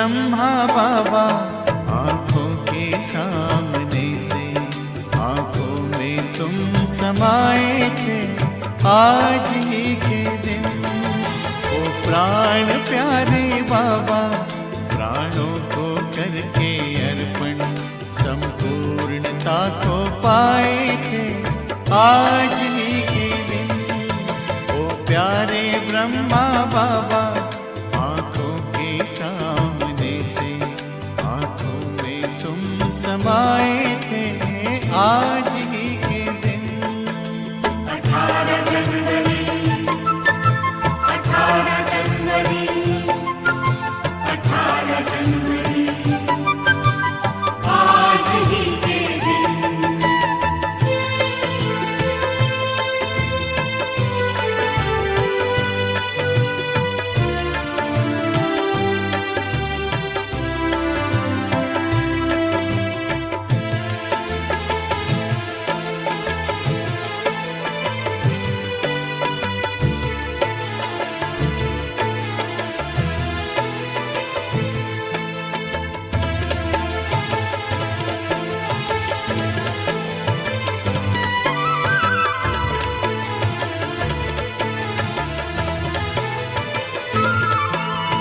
ब्रह्मा बाबा आंखों के सामने से, आंखों में तुम समाए थे आज ही के दिन। ओ प्राण प्यारे बाबा, प्राणों को करके अर्पण संपूर्णता को पाए थे आज ही के दिन। ओ प्यारे ब्रह्मा बाबा आंखों के सामने से, आंखों में तुम समाए थे आज ही के दिन। 18 जनवरी 18 जनवरी 18 जनवरी आज ही के दिन।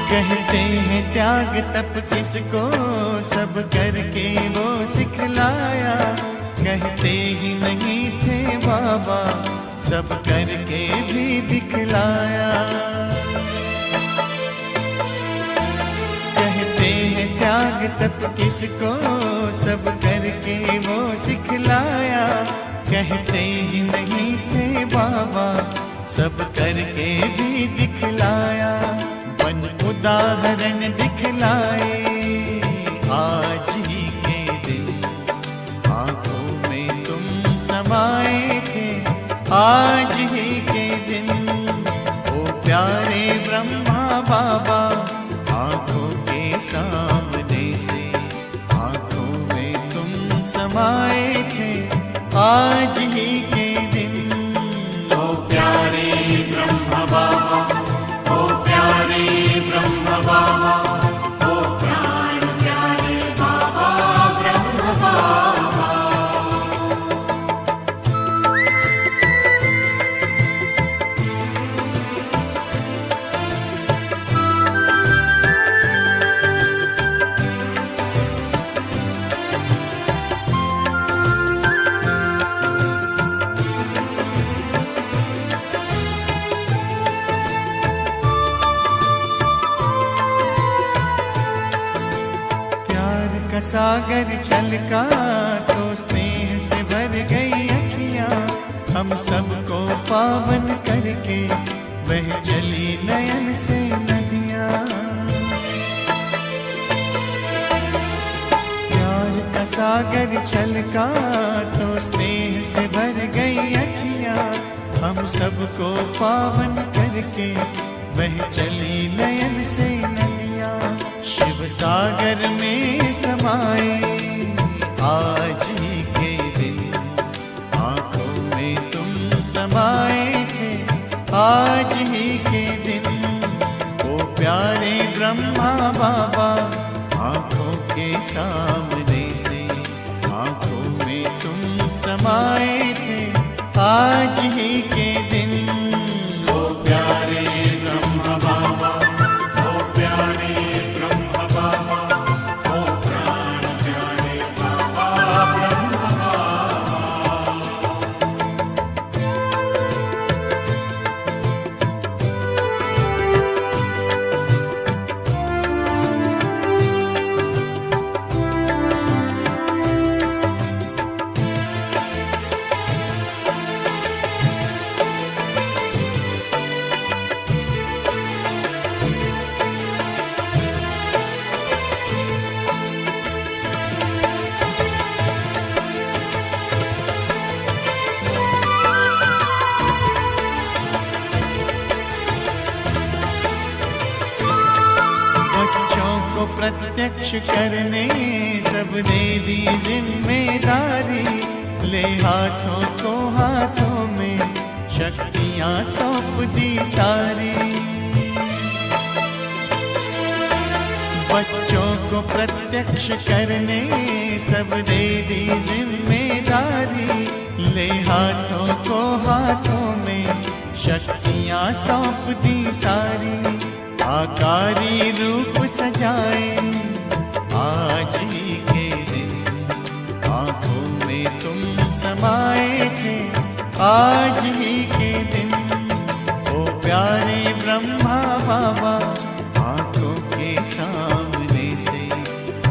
कहते हैं त्याग तप किसको, सब करके वो सिखलाया। कहते ही नहीं थे बाबा, सब करके भी दिखलाया। कहते हैं त्याग तप किसको, सब करके वो सिखलाया। कहते ही नहीं थे बाबा, सब करके भी दिखलाया। बन उदाहरण दिखलाए आज ही के दिन, आंखों में तुम समाए थे आज ही के दिन। ओ प्यारे ब्रह्मा बाबा आंखों के सामने से, आंखों में तुम समाए थे आज ही के दिन। ओ प्यारे ब्रह्मा बाबा, ओ प्यारे ब्रह्मा बाबा, ओ प्राण प्यारे बाबा ब्रह्मा बाबा। सागर छलका तो स्नेह से भर गई अखियां, हम सबको पावन करके वह चली नयन से नदियां। प्यार का सागर छलका तो स्नेह से भर गई अखियां, हम सबको पावन करके वह चली नयन से नदियां। शिव सागर में समाए आज ही के दिन, आंखों में तुम समाए थे आज ही के दिन। ओ प्यारे ब्रह्मा बाबा आंखों के सामने से, आंखों में तुम समाए थे आज ही के दिन। ओ प्यारे ब्रह्मा बाबा, ओ प्यारे ब्रह्मा बाबा, ओ प्राण प्यारे बाबा ब्रह्मा बाबा। प्रत्यक्ष करने सब दे दी जिम्मेदारी, ले हाथों को हाथों में शक्तियां सौंप दी सारी। बच्चों को प्रत्यक्ष करने सब दे दी जिम्मेदारी, ले हाथों को हाथों में शक्तियां सौंप दी सारी, आकारी रूप सजाए आज ही के दिन, आंखों में तुम समाए थे आज ही के दिन। ओ प्यारे ब्रह्मा बाबा, आंखों के सामने से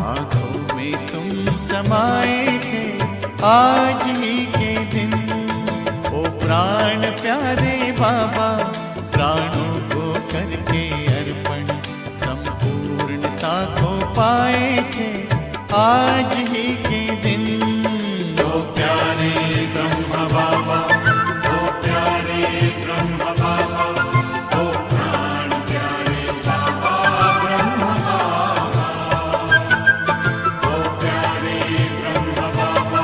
आंखों में तुम समाए थे आज ही के दिन। ओ प्राण प्यारे बाबा, प्राणों को करके अर्पण संपूर्णता को पाए थे आज ही के दिन। ओ प्यारे ब्रह्म बाबा, ओ प्यारे ब्रह्म बाबा, ओ प्राण प्यारे बाबा ब्रह्म बाबा। ओ प्यारे ब्रह्म बाबा,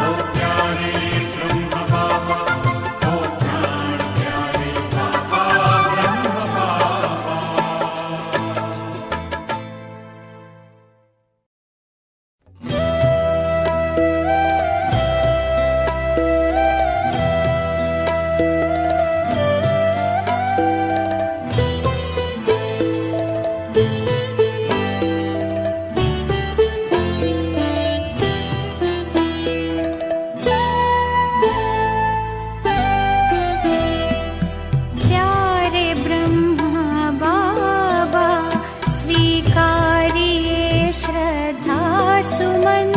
ओ प्यारे ब्रह्म बाबा, ओ प्राण प्यारे बाबा ब्रह्म बाबा। प्यारे ब्रह्मा बाबा, स्वीकारिए श्रद्धा सुमन।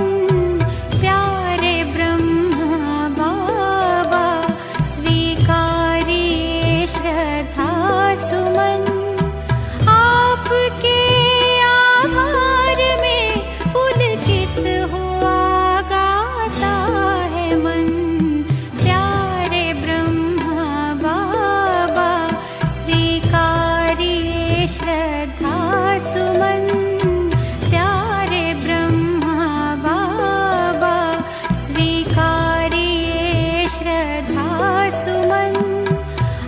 प्यारे ब्रह्मा बाबा, स्वीकारिए श्रद्धा सुमन। आपके आभार में पुलकित हुआ गाता है मन। प्यारे ब्रह्मा बाबा, स्वीकारिए श्रद्धा सुमन। प्यारे ब्रह्मा बाबा, स्वीकारिए श्रद्धा सुमन।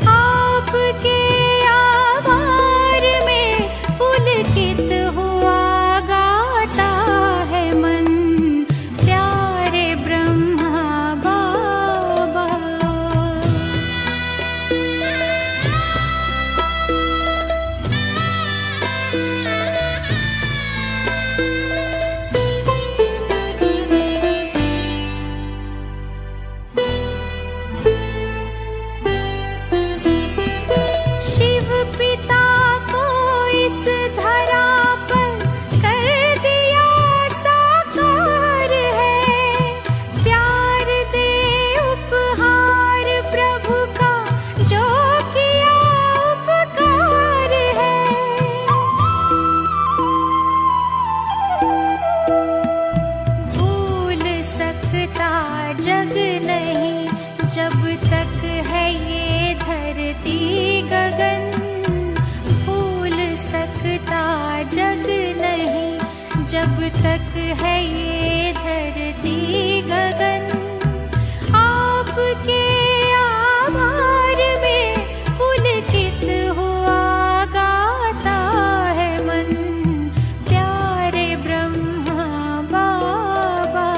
आपके आभार में पुलकित हुआ गाता है मन। प्यारे ब्रह्मा बाबा। शिव पिता को इस धरा पर कर दिया साकार है। प्यार दे उपहार प्रभु का, जो किया उपकार है। भूल सकता जग नहीं जब तक है ये धरती गगन। भूल सकता जग नहीं जब तक है ये धरती गगन। आपके आभार में पुलकित हुआ गाता है मन। प्यारे ब्रह्मा बाबा।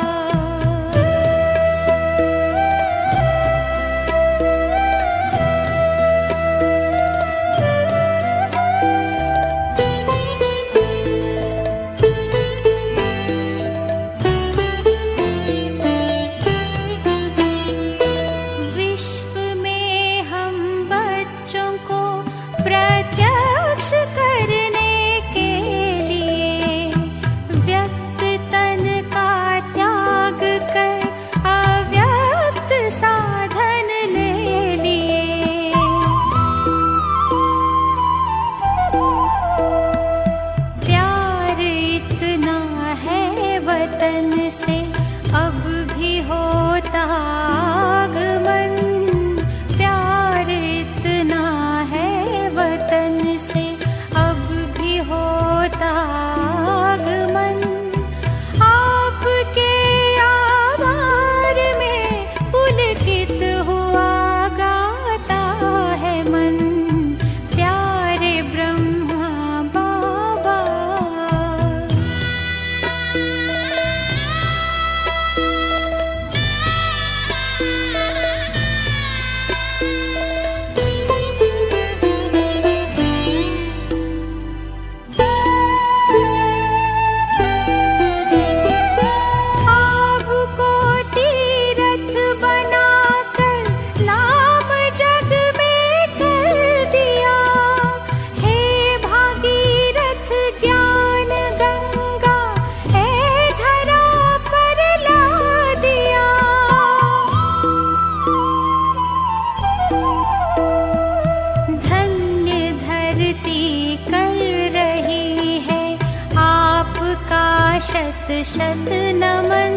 नमन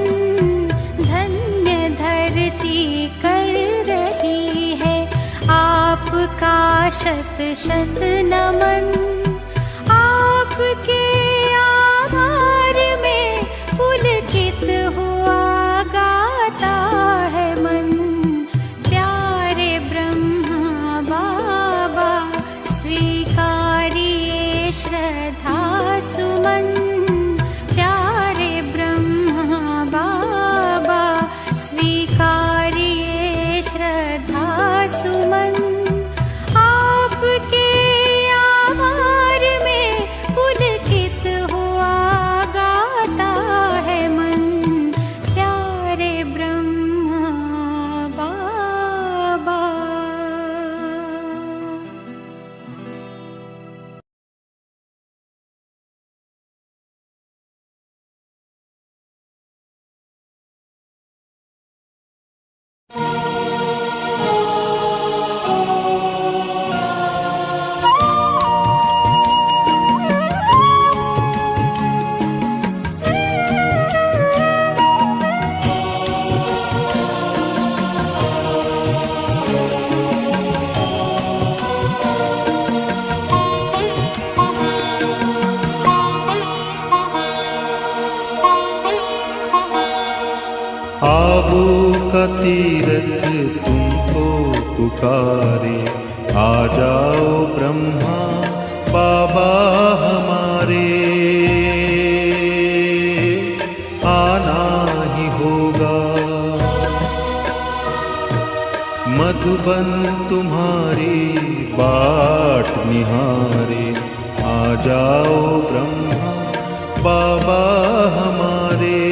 धन्य धरती कर रही है आपका शत शत नमन। आपके आभार में पुलकित हुआ गाता है मन। प्यारे ब्रह्मा बाबा स्वीकारिए श्रद्धा सुमन। प्यारे ब्रह्मा बाबा स्वीकारिए श्रद्धा सुमन। आपके आभार में पुलकित हुआ गाता है मन। प्यारे ब्रह्मा बाबा। आबू का तीरथ तुमको पुकारे, आ जाओ ब्रह्मा बाबा हमारे। आना ही होगा मधुबन तुम्हारी बाट निहारे। आ जाओ ब्रह्मा बाबा हमारे।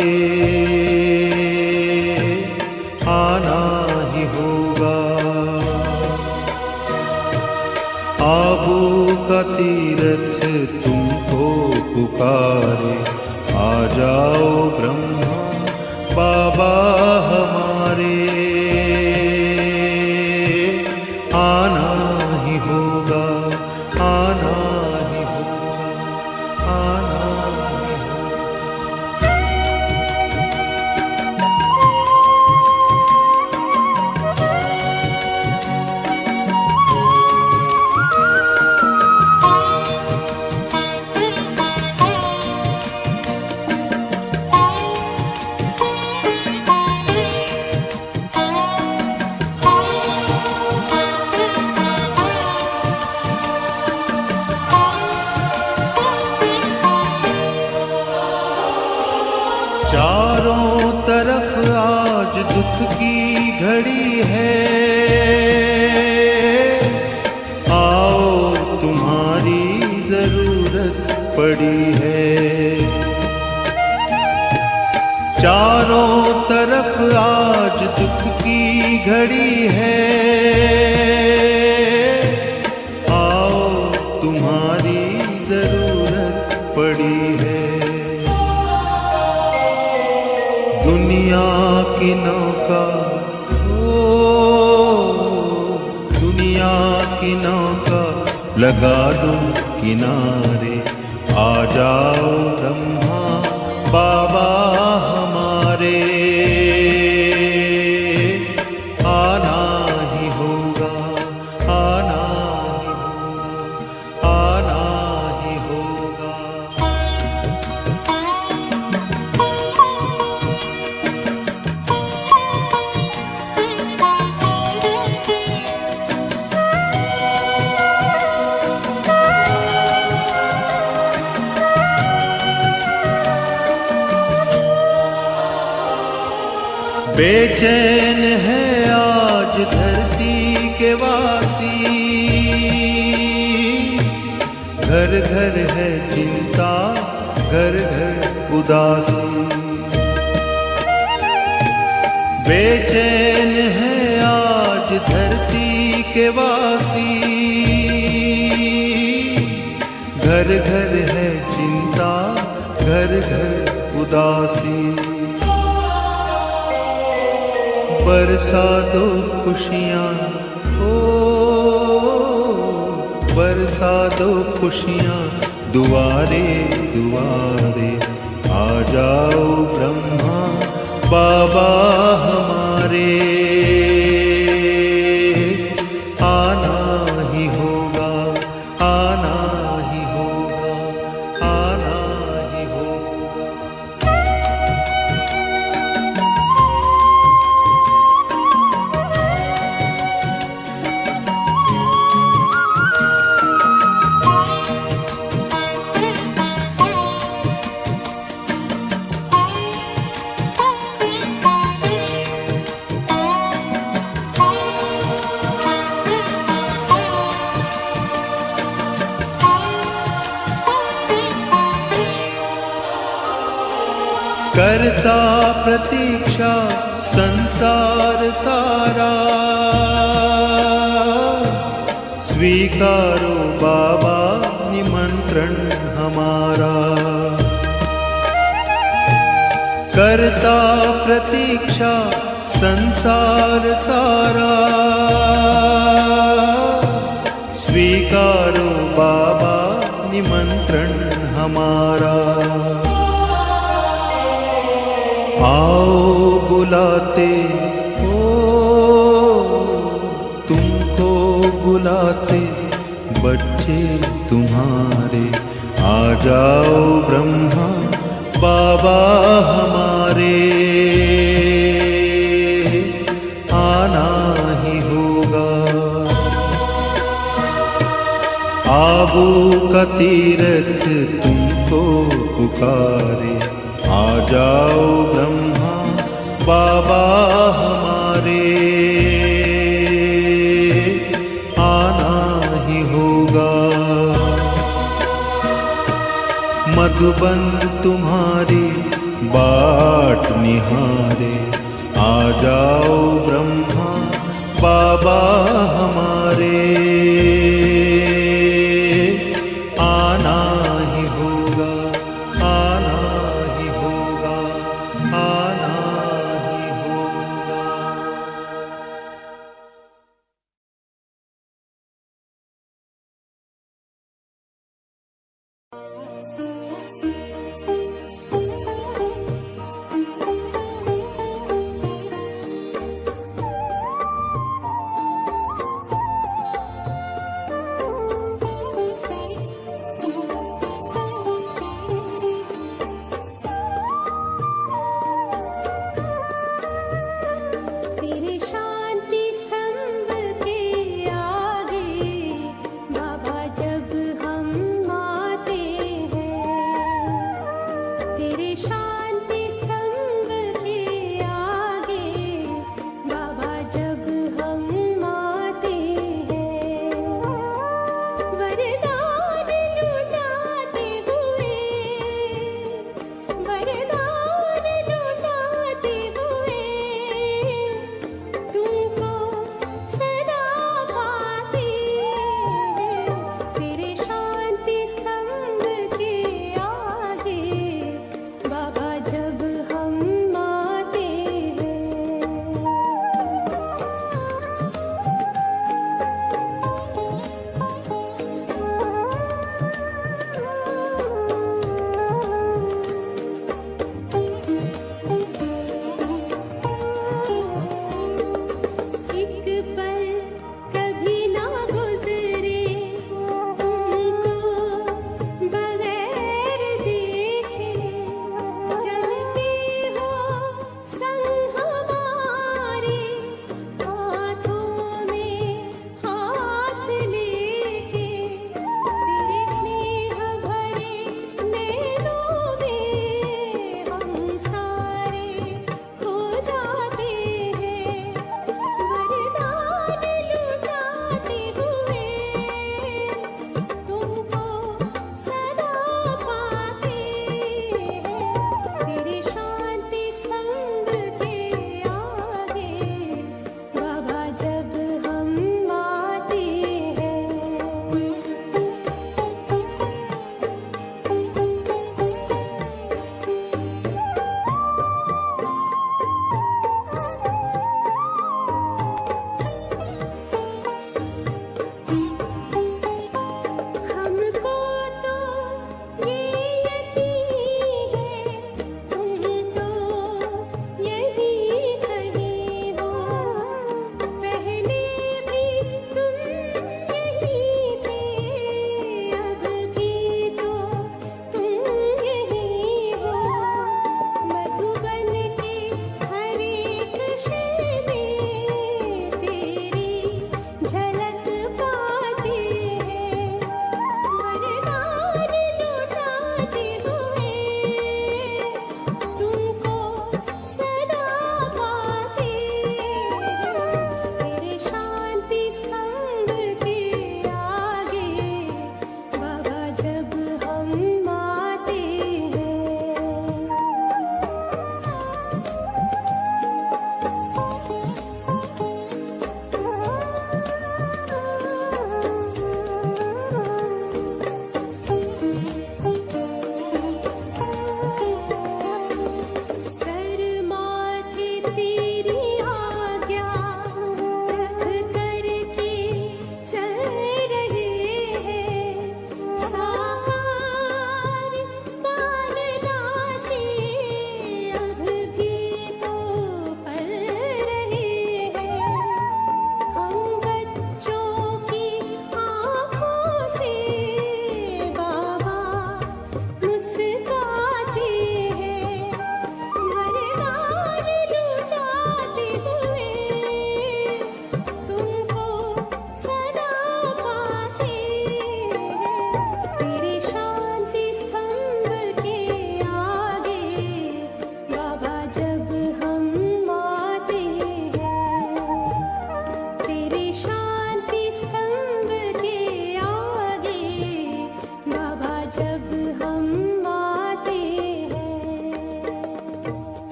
आना ही होगा आबू का तीरथ तुमको पुकारे। आ जाओ ब्रह्मा बाबा हमारे। आना ही होगा, आना ही होगा, आना ही होगा। चारों तरफ आज दुख की घड़ी है। आओ तुम्हारी जरूरत पड़ी है। चारों तरफ आज दुख की घड़ी है। आओ तुम्हारी जरूरत पड़ी है। दुनिया की नौका, दुनिया की नौका लगा दूं किनारे। आ जाओ ब्रह्मा बाबा हमारे। आना ही होगा, आना ही होगा, आना ही होगा। बेचैन है आज धरती के वासी। घर घर है चिंता, घर घर उदासी। बेचैन है आज धरती के वासी। घर घर है चिंता, घर घर उदासी। बरसा दो खुशियाँ, ओ बरसा दो खुशियाँ दुआरे दुआरे। आ आ जाओ ब्रह्मा बाबा हमारे, आना ही होगा, आना ही होगा, आना ही होगा। करता प्रतीक्षा संसार सारा, स्वीकारो बाबा निमंत्रण हमारा। करता प्रतीक्षा संसार सारा, स्वीकारो बाबा निमंत्रण हमारा। आओ बुलाते हो, तुमको बुलाते बच्चे तुम्हारे, आ जाओ ब्रह्मा बाबा हमारे, आना ही होगा। आबू का तीरथ तुमको पुकारे, आ जाओ ब्रह्मा बाबा हमारे, आना ही होगा। मधुबन तुम्हारी बाट निहारे, आ जाओ ब्रह्मा